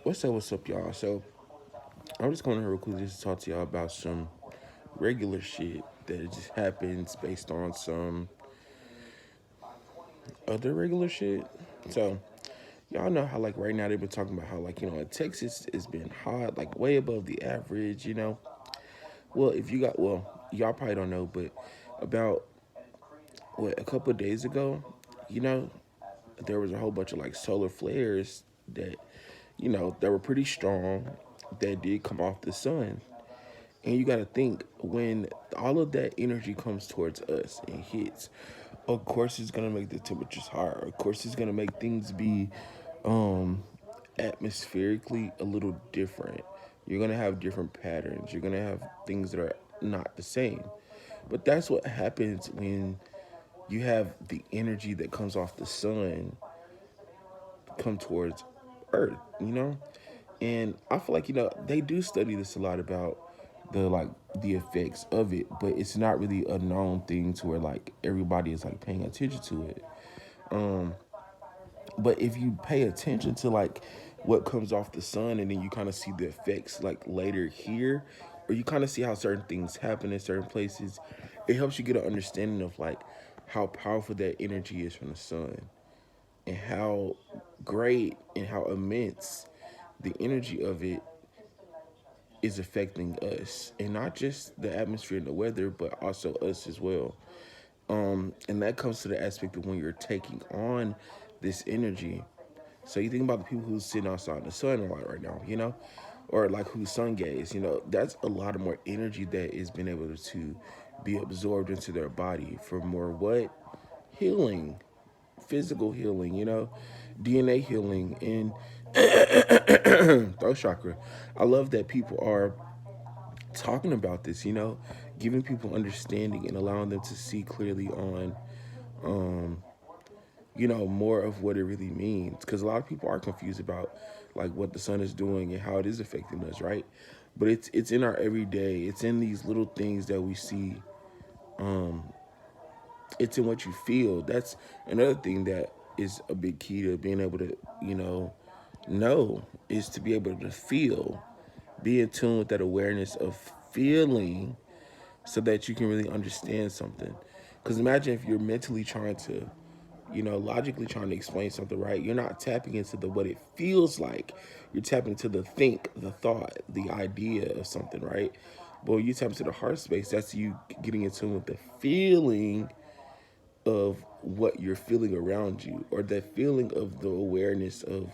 What's up, y'all? So, I'm just going to real quick just to talk to y'all about some regular shit that it just happens based on some other regular shit. So, y'all know how, like, right now they've been talking about how, like, in Texas it's been hot, like, way above the average. Well, y'all probably don't know, but about, a couple of days ago, you know, there was a whole bunch of, like, solar flares that, that were pretty strong that did come off the sun. And you got to think when all of that energy comes towards us and hits, of course it's going to make the temperatures higher. Of course it's going to make things be um, atmospherically a little different. You're going to have different patterns. You're going to have things that are not the same. But that's what happens when you have the energy that comes off the sun come towards Earth. And I feel like, they do study this a lot about the effects of it, but it's not really a known thing to where like everybody is like paying attention to it. Um, but if you pay attention to like what comes off the sun and then you kind of see the effects like later here, or you kind of see how certain things happen in certain places, it helps you get an understanding of like how powerful that energy is from the sun and how great and how immense the energy of it is affecting us, and not just the atmosphere and the weather, but also us as well. And that comes to the aspect of when you're taking on this energy. So you think about the people who's sitting outside in the sun a lot right now, or like who sun gaze, that's a lot of more energy that is being able to be absorbed into their body for more what? Healing, physical healing, DNA healing, and throat chakra. I love that people are talking about this, giving people understanding and allowing them to see clearly on, um, more of what it really means. Because a lot of people are confused about like what the sun is doing and how it is affecting us, right? But it's in our everyday. It's in these little things that we see. Um, it's in what you feel. That's another thing that is a big key to being able to, know is to be able to feel, be in tune with that awareness of feeling so that you can really understand something. Because imagine if you're mentally trying to, logically trying to explain something, right? You're not tapping into the what it feels like. You're tapping into the think, the thought, the idea of something, right? But when you tap into the heart space, that's you getting in tune with the feeling of what you're feeling around you, or that feeling of the awareness of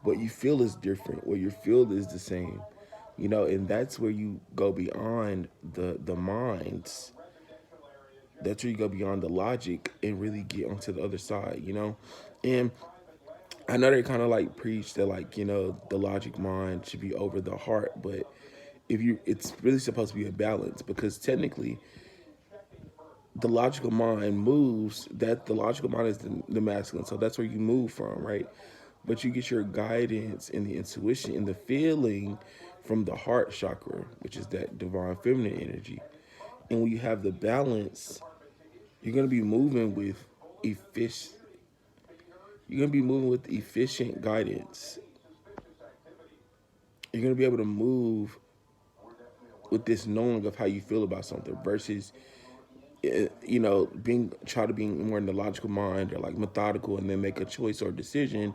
what you feel is different, what you feel is the same, and that's where you go beyond the minds. That's where you go beyond the logic and really get onto the other side. And I know they kind of like preach that like the logic mind should be over the heart, but it's really supposed to be a balance because technically the logical mind moves, that the logical mind is the masculine, so that's where you move from, right? But you get your guidance and the intuition and the feeling from the heart chakra, which is that divine feminine energy. And when you have the balance, you're going to be moving with efficient you're going to be moving with efficient guidance. You're going to be able to move with this knowing of how you feel about something versus being try to be more in the logical mind or like methodical and then make a choice or decision,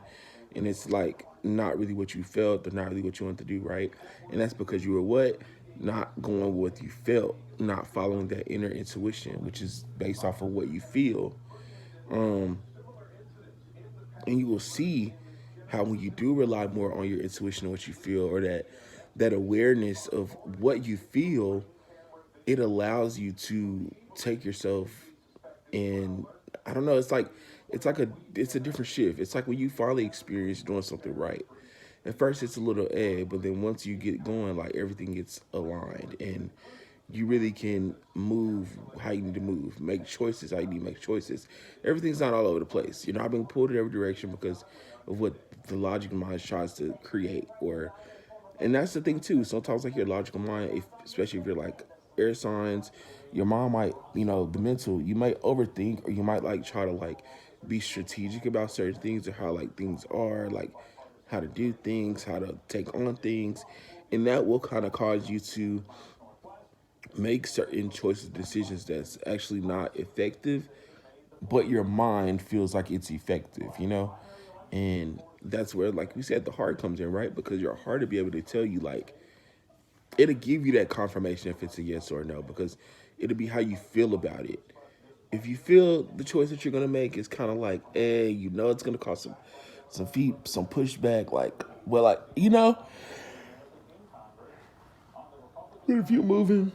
and it's like not really what you felt or not really what you want to do, right? And that's because you were what? Not going with what you felt, not following that inner intuition, which is based off of what you feel. Um, and you will see how when you do rely more on your intuition and what you feel, or that awareness of what you feel, it allows you to take yourself and I don't know, it's a different shift. It's like when you finally experience doing something right. At first it's a little egg, but then once you get going, like everything gets aligned and you really can move how you need to move, make choices how you need to make choices. Everything's not all over the place. You're not being pulled in every direction because of what the logical mind tries to create, or and that's the thing too. Sometimes like your logical mind, especially if you're like air signs, your mind might, the mental, you might overthink, or you might like try to like be strategic about certain things or how like things are, like how to do things, how to take on things, and that will kind of cause you to make certain choices, decisions that's actually not effective, but your mind feels like it's effective, you know? And that's where, like we said, the heart comes in, right? Because your heart will be able to tell you, like, it'll give you that confirmation if it's a yes or a no, because it'll be how you feel about it. If you feel the choice that you're gonna make is kind of like, hey, you know, it's gonna cause some feet, some pushback, like, well, like, you know, but if you're moving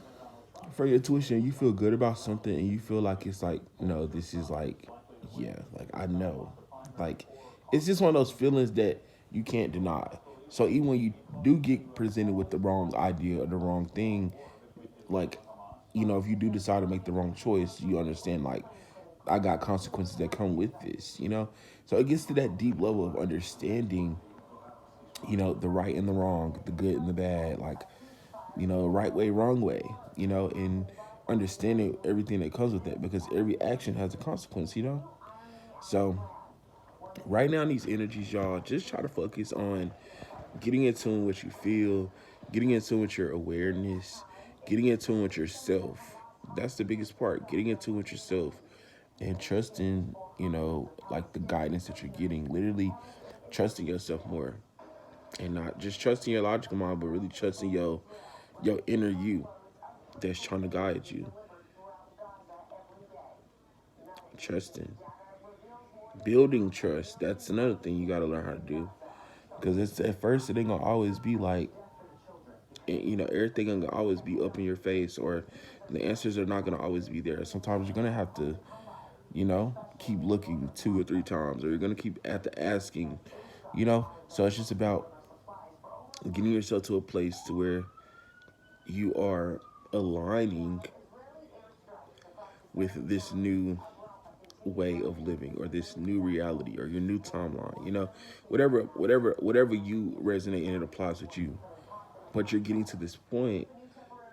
for your intuition, you feel good about something, and you feel like it's like, no, this is like, yeah, like I know, like it's just one of those feelings that you can't deny. So even when you do get presented with the wrong idea or the wrong thing, like, you know, if you do decide to make the wrong choice, you understand, like, I got consequences that come with this, you know? So it gets to that deep level of understanding, you know, the right and the wrong, the good and the bad, like, you know, right way, wrong way, you know, and understanding everything that comes with that, because every action has a consequence, you know? So right now in these energies, y'all, just try to focus on getting in tune with what you feel, getting in tune with your awareness, getting in tune with yourself. That's the biggest part, getting in tune with yourself and trusting, you know, like the guidance that you're getting, literally trusting yourself more, and not just trusting your logical mind, but really trusting your inner you that's trying to guide you. Trusting, building trust. That's another thing you got to learn how to do, because it's at first it ain't gonna always be like, you know, everything gonna always be up in your face, or the answers are not gonna always be there. Sometimes you're gonna have to, you know, keep looking 2 or 3 times, or you're gonna keep at the asking, you know. So it's just about getting yourself to a place to where you are aligning with this new way of living, or this new reality, or your new timeline, you know, whatever you resonate and it applies with you. But you're getting to this point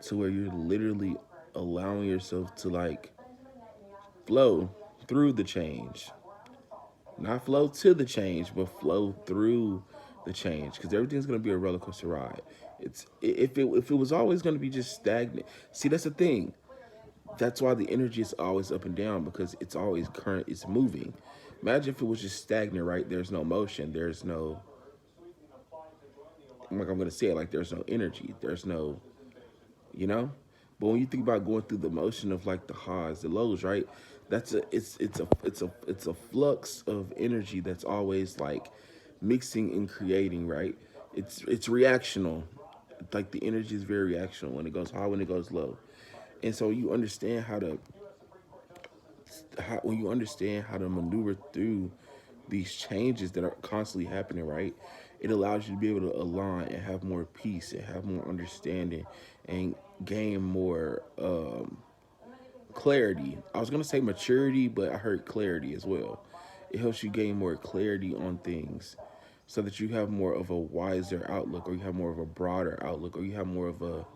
to where you're literally allowing yourself to, like, flow through the change, not flow to the change, but flow through the change, because everything's going to be a roller coaster ride. It's if it was always going to be just stagnant. See, that's the thing. That's why the energy is always up and down, because it's always current, it's moving. Imagine if it was just stagnant, right? There's no motion, there's no, like, I'm gonna say it, like, there's no energy, there's no, you know. But when you think about going through the motion of, like, the highs, the lows, right? That's a it's a flux of energy that's always, like, mixing and creating, right? It's reactional. Like, the energy is very reactional, when it goes high, when it goes low. And so you understand when you understand how to maneuver through these changes that are constantly happening, right? It allows you to be able to align and have more peace and have more understanding and gain more clarity. I was gonna say maturity, but I heard clarity as well. It helps you gain more clarity on things, so that you have more of a wiser outlook, or you have more of a broader outlook, or you have more of a